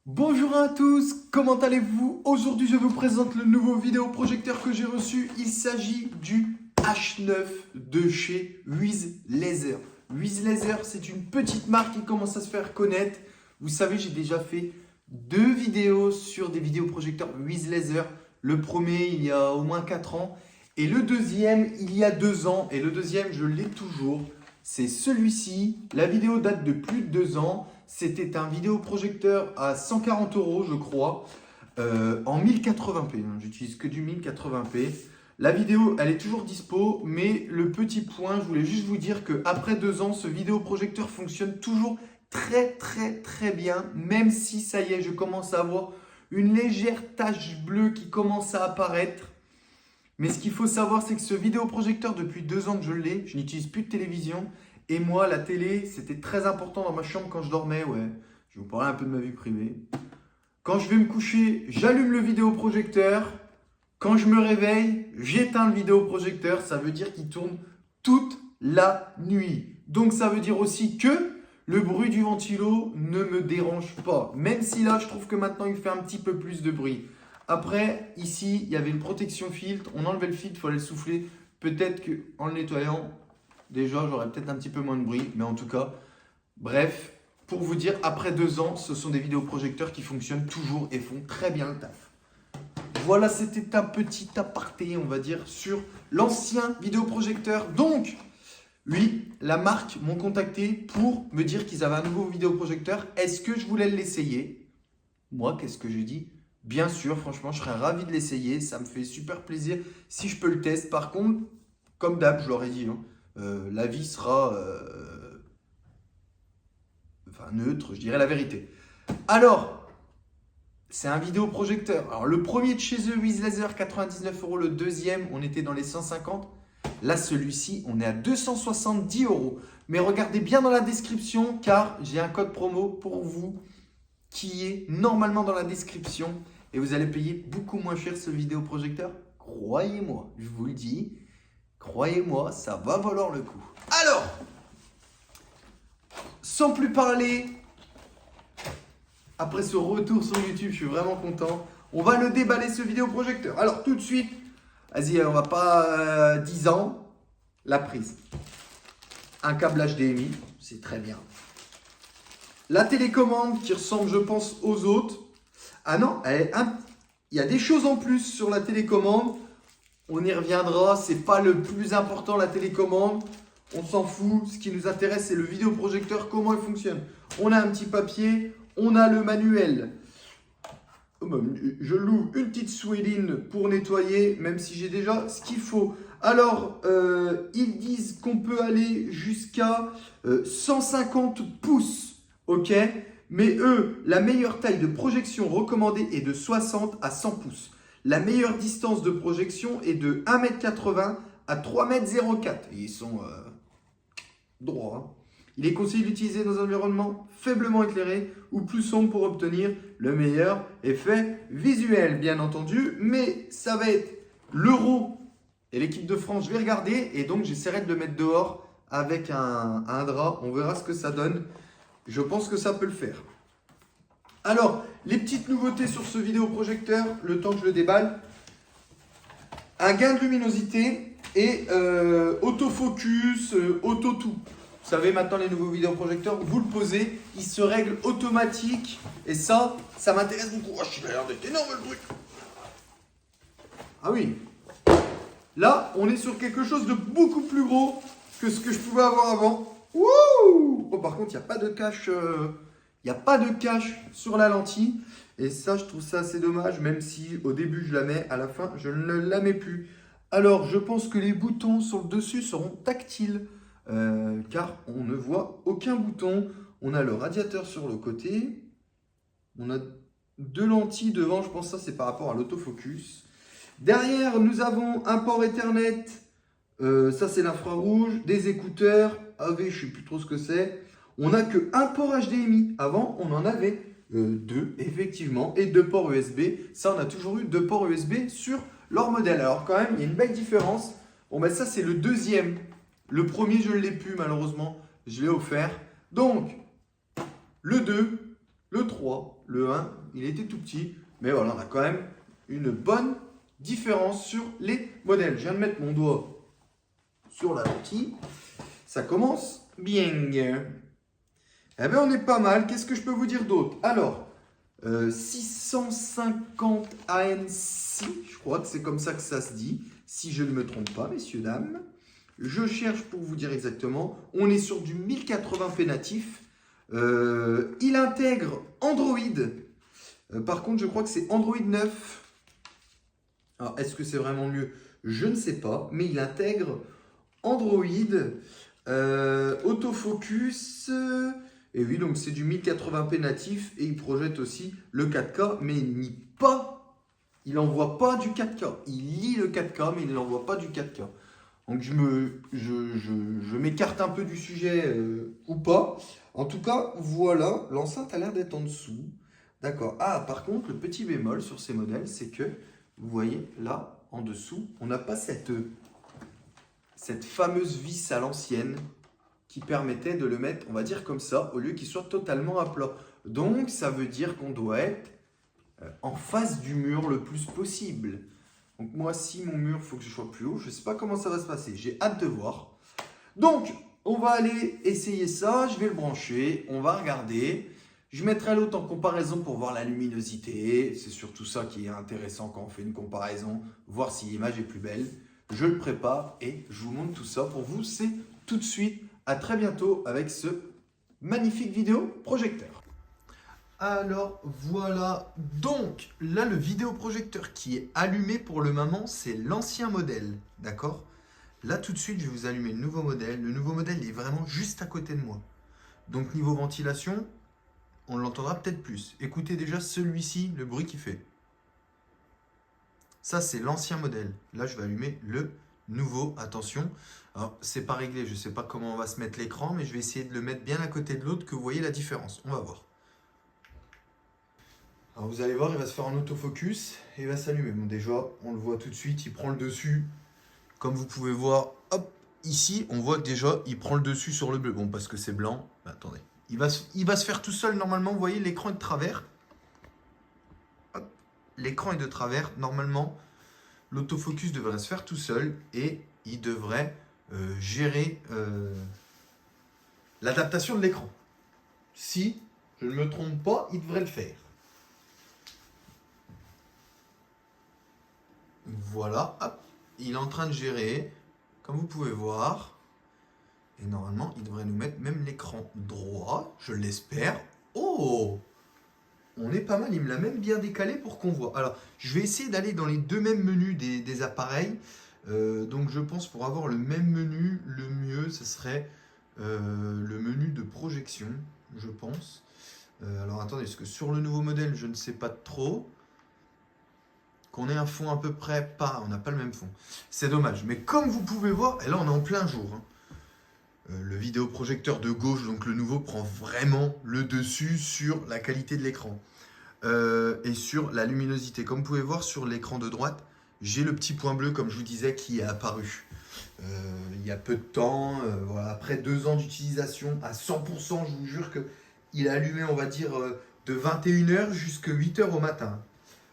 Bonjour à tous, comment allez-vous? Aujourd'hui, je vous présente le nouveau vidéoprojecteur que j'ai reçu. Il s'agit du H9 de chez Wiz Laser. Wiz Laser, c'est une petite marque qui commence à se faire connaître. Vous savez, j'ai déjà fait 2 vidéos sur des vidéoprojecteurs Wiz Laser. Le premier, il y a au moins 4 ans. Et le deuxième, il y a 2 ans. Et le deuxième, je l'ai toujours. C'est celui-ci. La vidéo date de plus de 2 ans. C'était un vidéoprojecteur à 140 €, je crois, en 1080p. J'utilise que du 1080p. La vidéo, elle est toujours dispo, mais le petit point, je voulais juste vous dire qu'après 2 ans, ce vidéoprojecteur fonctionne toujours très bien, même si ça y est, je commence à avoir une légère tache bleue qui commence à apparaître. Mais ce qu'il faut savoir, c'est que ce vidéoprojecteur, depuis 2 ans que je l'ai, je n'utilise plus de télévision. Et moi, la télé, c'était très important dans ma chambre quand je dormais. Ouais, je vais vous parler un peu de ma vie privée. Quand je vais me coucher, j'allume le vidéoprojecteur. Quand je me réveille, j'éteins le vidéoprojecteur. Ça veut dire qu'il tourne toute la nuit. Donc ça veut dire aussi que le bruit du ventilo ne me dérange pas. Même si là, je trouve que maintenant, il fait un petit peu plus de bruit. Après, ici, il y avait une protection filtre. On enlevait le filtre, il fallait le souffler. Peut-être qu'en le nettoyant, déjà, j'aurais peut-être un petit peu moins de bruit. Mais en tout cas, bref, pour vous dire, après 2 ans, ce sont des vidéoprojecteurs qui fonctionnent toujours et font très bien le taf. Voilà, c'était un petit aparté, on va dire, sur l'ancien vidéoprojecteur. Donc, oui, la marque m'ont contacté pour me dire qu'ils avaient un nouveau vidéoprojecteur. Est-ce que je voulais l'essayer? Moi, qu'est-ce que j'ai dit? Bien sûr, franchement, je serais ravi de l'essayer. Ça me fait super plaisir si je peux le tester. Par contre, comme d'hab, je leur ai dit, l'avis sera neutre, je dirais la vérité. Alors, c'est un vidéoprojecteur. Alors, le premier de chez eux, Wiz Laser, 99 €. Le deuxième, on était dans les 150. Là, celui-ci, on est à 270 €. Mais regardez bien dans la description, car j'ai un code promo pour vous qui est normalement dans la description. Et vous allez payer beaucoup moins cher ce vidéoprojecteur. Croyez-moi, je vous le dis. Croyez-moi, ça va valoir le coup. Alors, sans plus parler, après ce retour sur YouTube, je suis vraiment content. On va le déballer ce vidéoprojecteur. Alors tout de suite, vas-y, on va pas 10 ans. La prise. Un câble HDMI, c'est très bien. La télécommande qui ressemble, je pense, aux autres. Ah non, il y a des choses en plus sur la télécommande. On y reviendra, c'est pas le plus important la télécommande. On s'en fout. Ce qui nous intéresse, c'est le vidéoprojecteur, comment il fonctionne. On a un petit papier, on a le manuel. Je loue une petite Swedin pour nettoyer, même si j'ai déjà ce qu'il faut. Alors, ils disent qu'on peut aller jusqu'à 150 pouces, ok? Mais eux, la meilleure taille de projection recommandée est de 60 à 100 pouces. La meilleure distance de projection est de 1,80 m à 3,04 m. Ils sont droits. Hein. Il est conseillé d'utiliser dans un environnement faiblement éclairé ou plus sombre pour obtenir le meilleur effet visuel, bien entendu. Mais ça va être l'Euro et l'équipe de France, je vais regarder. Et donc, j'essaierai de le mettre dehors avec un drap. On verra ce que ça donne. Je pense que ça peut le faire. Alors, les petites nouveautés sur ce vidéoprojecteur, le temps que je le déballe. Un gain de luminosité et autofocus, auto-tout. Vous savez, maintenant, les nouveaux vidéoprojecteurs, vous le posez, il se règle automatique. Et ça m'intéresse beaucoup. Oh, il a l'air d'être énorme le truc. Ah oui. Là, on est sur quelque chose de beaucoup plus gros que ce que je pouvais avoir avant. Wouh! Oh, par contre, il n'y a pas de cache. Il n'y a pas de cache sur la lentille. Et ça, je trouve ça assez dommage, même si au début, je la mets, à la fin, je ne la mets plus. Alors, je pense que les boutons sur le dessus seront tactiles. Car on ne voit aucun bouton. On a le radiateur sur le côté. On a 2 lentilles devant. Je pense que ça, c'est par rapport à l'autofocus. Derrière, nous avons un port Ethernet. Ça, c'est l'infrarouge. Des écouteurs. AV, je ne sais plus trop ce que c'est. On n'a qu'un port HDMI. Avant, on en avait 2, effectivement. Et 2 ports USB. Ça, on a toujours eu 2 ports USB sur leur modèle. Alors, quand même, il y a une belle différence. Bon, ben ça, c'est le deuxième. Le premier, je ne l'ai plus, malheureusement. Je l'ai offert. Donc, le 2, le 3 Le 1, il était tout petit. Mais voilà, on a quand même une bonne différence sur les modèles. Je viens de mettre mon doigt sur la lentille. Ça commence bien. Eh bien, on est pas mal. Qu'est-ce que je peux vous dire d'autre? Alors, 650 ANC, je crois que c'est comme ça que ça se dit, si je ne me trompe pas, messieurs, dames. Je cherche pour vous dire exactement. On est sur du 1080p natif. Il intègre Android. Par contre, je crois que c'est Android 9. Alors, est-ce que c'est vraiment mieux? Je ne sais pas, mais il intègre Android, autofocus. Et oui, donc c'est du 1080p natif et il projette aussi le 4K, mais il n'envoie pas du 4K. Il lit le 4K, mais il n'envoie pas du 4K. Donc je m'écarte un peu du sujet ou pas. En tout cas, voilà, l'enceinte a l'air d'être en dessous. D'accord. Ah, par contre, le petit bémol sur ces modèles, c'est que, vous voyez, là, en dessous, on n'a pas cette fameuse vis à l'ancienne qui permettait de le mettre, on va dire comme ça, au lieu qu'il soit totalement à plat. Donc, ça veut dire qu'on doit être en face du mur le plus possible. Donc moi, si mon mur, il faut que je sois plus haut, je ne sais pas comment ça va se passer. J'ai hâte de voir. Donc, on va aller essayer ça. Je vais le brancher. On va regarder. Je mettrai l'autre en comparaison pour voir la luminosité. C'est surtout ça qui est intéressant quand on fait une comparaison. Voir si l'image est plus belle. Je le prépare et je vous montre tout ça pour vous. C'est tout de suite. À très bientôt avec ce magnifique vidéo projecteur. Alors voilà, donc là le vidéoprojecteur qui est allumé pour le moment, c'est l'ancien modèle, d'accord? Là tout de suite je vais vous allumer le nouveau modèle. Le nouveau modèle il est vraiment juste à côté de moi. Donc niveau ventilation, on l'entendra peut-être plus. Écoutez déjà celui-ci, le bruit qu'il fait. Ça c'est l'ancien modèle. Là je vais allumer le nouveau, attention. Alors c'est pas réglé, je ne sais pas comment on va se mettre l'écran, mais je vais essayer de le mettre bien à côté de l'autre que vous voyez la différence. On va voir. Alors vous allez voir, il va se faire en autofocus et il va s'allumer. Bon déjà, on le voit tout de suite, il prend le dessus. Comme vous pouvez voir, hop, ici, on voit que déjà, il prend le dessus sur le bleu. Bon, parce que c'est blanc. Ben, attendez, il va se faire tout seul normalement. Vous voyez, l'écran est de travers. L'écran est de travers. Normalement, l'autofocus devrait se faire tout seul et il devrait gérer l'adaptation de l'écran. Si je ne me trompe pas, il devrait le faire. Voilà, hop, il est en train de gérer, comme vous pouvez voir. Et normalement, il devrait nous mettre même l'écran droit, je l'espère. Oh! On est pas mal, il me l'a même bien décalé pour qu'on voit. Alors, je vais essayer d'aller dans les deux mêmes menus des appareils. Donc, je pense pour avoir le même menu, le mieux, ce serait le menu de projection, je pense. Alors, attendez, parce que sur le nouveau modèle, je ne sais pas trop. Qu'on ait un fond à peu près pas, on n'a pas le même fond. C'est dommage, mais comme vous pouvez voir, et là on est en plein jour, hein. Le vidéoprojecteur de gauche, donc le nouveau, prend vraiment le dessus sur la qualité de l'écran et sur la luminosité. Comme vous pouvez voir sur l'écran de droite, j'ai le petit point bleu, comme je vous disais, qui est apparu il y a peu de temps. Voilà, après 2 ans d'utilisation à 100%, je vous jure qu'il est allumé, on va dire, de 21h jusqu'à 8h au matin.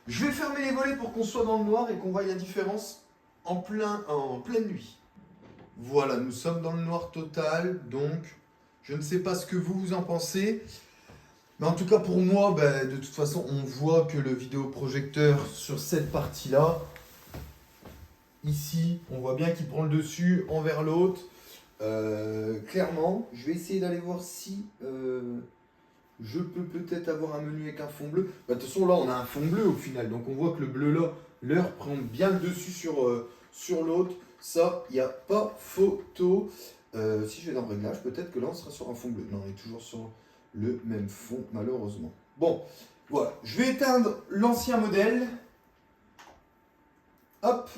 Je vais fermer les volets pour qu'on soit dans le noir et qu'on voie la différence en pleine nuit. Voilà, nous sommes dans le noir total, donc je ne sais pas ce que vous en pensez. Mais en tout cas pour moi, de toute façon, on voit que le vidéoprojecteur sur cette partie-là, ici, on voit bien qu'il prend le dessus envers l'autre. Clairement, je vais essayer d'aller voir si... je peux peut-être avoir un menu avec un fond bleu. De toute façon, là, on a un fond bleu au final. Donc, on voit que le bleu là, l'heure prend bien le dessus sur l'autre. Ça, il n'y a pas photo. Si je vais dans Réglage, peut-être que là, on sera sur un fond bleu. Non, on est toujours sur le même fond, malheureusement. Bon, voilà. Je vais éteindre l'ancien modèle. Hop.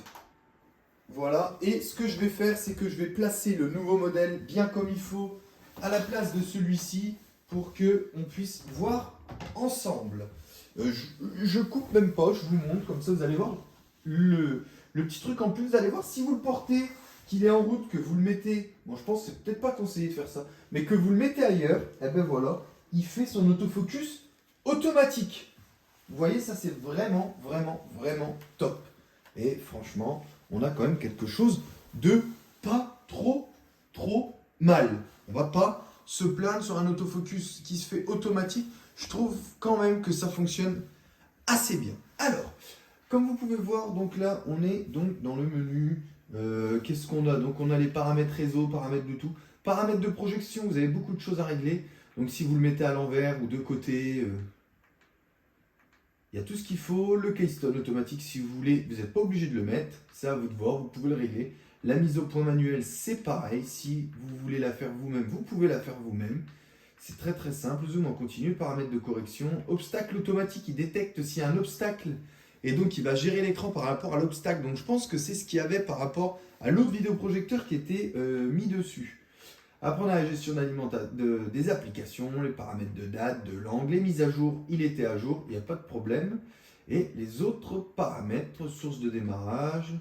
Voilà. Et ce que je vais faire, c'est que je vais placer le nouveau modèle bien comme il faut à la place de celui-ci, pour qu'on puisse voir ensemble. Je coupe même pas, je vous montre, comme ça vous allez voir le petit truc en plus, vous allez voir si vous le portez, qu'il est en route, que vous le mettez, bon je pense que c'est peut-être pas conseillé de faire ça, mais que vous le mettez ailleurs, et ben voilà, il fait son autofocus automatique. Vous voyez, ça c'est vraiment top. Et franchement, on a quand même quelque chose de pas trop mal. On va pas se plaindre sur un autofocus qui se fait automatique. Je trouve quand même que ça fonctionne assez bien. Alors, comme vous pouvez voir, donc là, on est donc dans le menu. Qu'est-ce qu'on a? Donc on a les paramètres réseau, paramètres de tout. Paramètres de projection, vous avez beaucoup de choses à régler. Donc si vous le mettez à l'envers ou de côté, il y a tout ce qu'il faut. Le keystone automatique, si vous voulez, vous n'êtes pas obligé de le mettre. C'est à vous de voir, vous pouvez le régler. La mise au point manuelle, c'est pareil. Si vous voulez la faire vous-même, vous pouvez la faire vous-même. C'est très simple. Zoom en continu, paramètres de correction. Obstacle automatique, il détecte s'il y a un obstacle. Et donc, il va gérer l'écran par rapport à l'obstacle. Donc, je pense que c'est ce qu'il y avait par rapport à l'autre vidéoprojecteur qui était mis dessus. Après, on a la gestion des applications, les paramètres de date, de l'angle, les mises à jour. Il était à jour, il n'y a pas de problème. Et les autres paramètres, source de démarrage,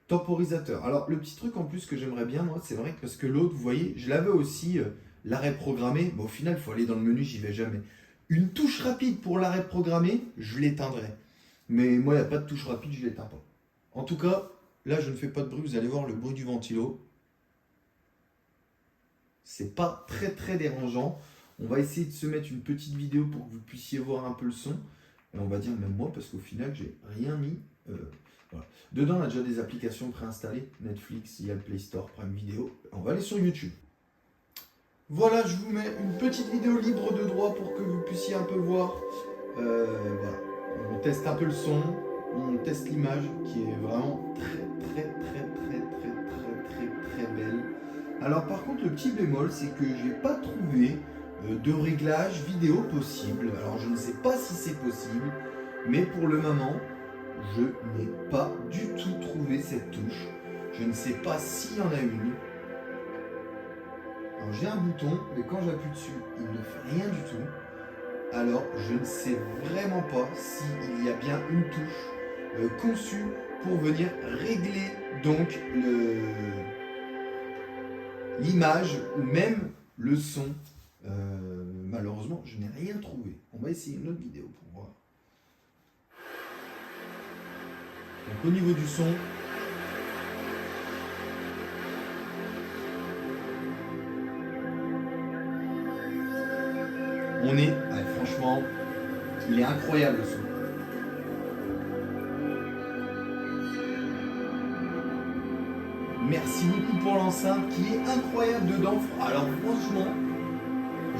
temporisateur. Alors, le petit truc en plus que j'aimerais bien, moi, c'est vrai que parce que l'autre, vous voyez, je l'avais aussi, l'arrêt programmé. Bon, au final, il faut aller dans le menu, j'y vais jamais. Une touche rapide pour l'arrêt programmé, je l'éteindrai. Mais moi, il n'y a pas de touche rapide, je ne l'éteins pas. En tout cas, là, je ne fais pas de bruit. Vous allez voir le bruit du ventilo. C'est pas très dérangeant. On va essayer de se mettre une petite vidéo pour que vous puissiez voir un peu le son. Et on va dire même moi, parce qu'au final, j'ai rien mis. Voilà. Dedans, on a déjà des applications préinstallées. Netflix, il y a le Play Store, Prime Video. On va aller sur YouTube. Voilà, je vous mets une petite vidéo libre de droit pour que vous puissiez un peu voir. Voilà. On teste un peu le son, on teste l'image qui est vraiment très belle. Alors par contre, le petit bémol, c'est que j'ai pas trouvé de réglage vidéo possible. Alors je ne sais pas si c'est possible, mais pour le moment, je n'ai pas du tout trouvé cette touche. Je ne sais pas s'il y en a une. Alors j'ai un bouton, mais quand j'appuie dessus, il ne fait rien du tout. Alors, je ne sais vraiment pas s'il y a bien une touche conçue pour venir régler donc l'image ou même le son. Malheureusement, je n'ai rien trouvé. On va essayer une autre vidéo pour voir. Donc, au niveau du son, on est, franchement, il est incroyable le son. Merci beaucoup pour l'enceinte qui est incroyable dedans. Alors franchement,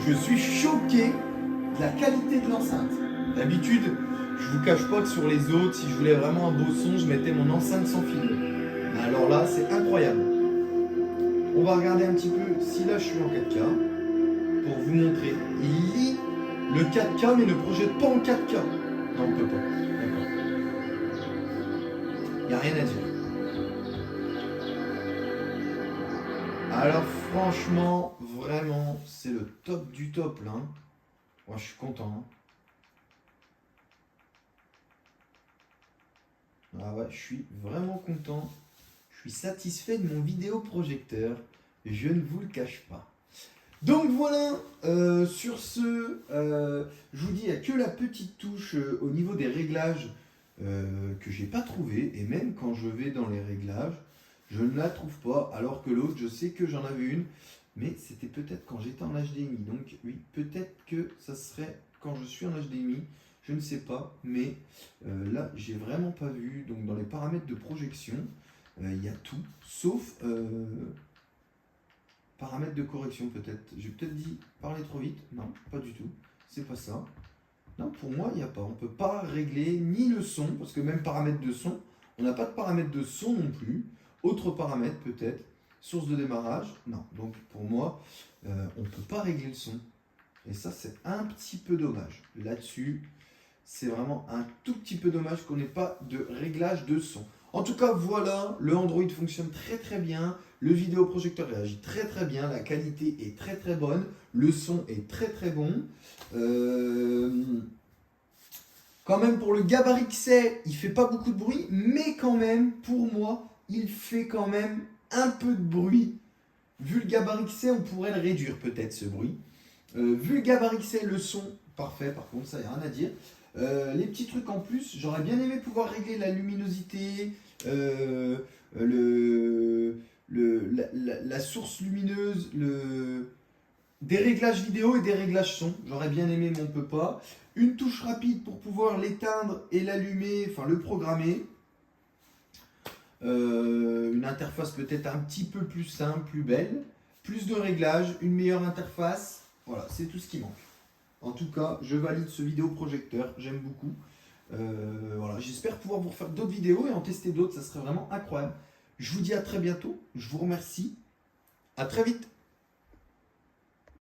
je suis choqué de la qualité de l'enceinte. D'habitude, je vous cache pas que sur les autres, si je voulais vraiment un beau son, je mettais mon enceinte sans fil. Mais alors là, c'est incroyable. On va regarder un petit peu si là je suis en 4K. Pour vous montrer, il lit le 4K mais ne projette pas en 4K. Non, on peut pas. D'accord. Il n'y a rien à dire. Alors franchement, vraiment, c'est le top du top là. Moi, je suis content. Ah ouais, je suis vraiment content. Je suis satisfait de mon vidéoprojecteur. Je ne vous le cache pas. Donc voilà, sur ce, je vous dis, il n'y a que la petite touche au niveau des réglages que j'ai pas trouvé. Et même quand je vais dans les réglages, je ne la trouve pas. Alors que l'autre, je sais que j'en avais une. Mais c'était peut-être quand j'étais en HDMI. Donc oui, peut-être que ça serait quand je suis en HDMI. Je ne sais pas. Mais là, j'ai vraiment pas vu. Donc dans les paramètres de projection, il y a tout. Sauf... paramètres de correction peut-être. J'ai peut-être dit parler trop vite. Non, pas du tout. C'est pas ça. Non, pour moi, il n'y a pas. On ne peut pas régler ni le son, parce que même paramètres de son, on n'a pas de paramètres de son non plus. Autre paramètre peut-être. Source de démarrage. Non. Donc pour moi, on ne peut pas régler le son. Et ça, c'est un petit peu dommage. Là-dessus, c'est vraiment un tout petit peu dommage qu'on n'ait pas de réglage de son. En tout cas, voilà, le Android fonctionne très bien. Le vidéoprojecteur réagit très bien. La qualité est très bonne. Le son est très bon. Quand même, pour le gabarit que c'est, il fait pas beaucoup de bruit. Mais quand même, pour moi, il fait quand même un peu de bruit. Vu le gabarit que c'est, on pourrait le réduire peut-être ce bruit. Vu le gabarit que c'est, le son, parfait par contre, ça y a rien à dire. Les petits trucs en plus, j'aurais bien aimé pouvoir régler la luminosité, la source lumineuse, des réglages vidéo et des réglages son. J'aurais bien aimé mais on peut pas. Une touche rapide pour pouvoir l'éteindre et l'allumer, enfin le programmer. Une interface peut-être un petit peu plus simple, plus belle. Plus de réglages, une meilleure interface. Voilà, c'est tout ce qui manque. En tout cas, je valide ce vidéoprojecteur, j'aime beaucoup. Voilà, j'espère pouvoir vous refaire d'autres vidéos et en tester d'autres, ça serait vraiment incroyable. Je vous dis à très bientôt, je vous remercie, à très vite.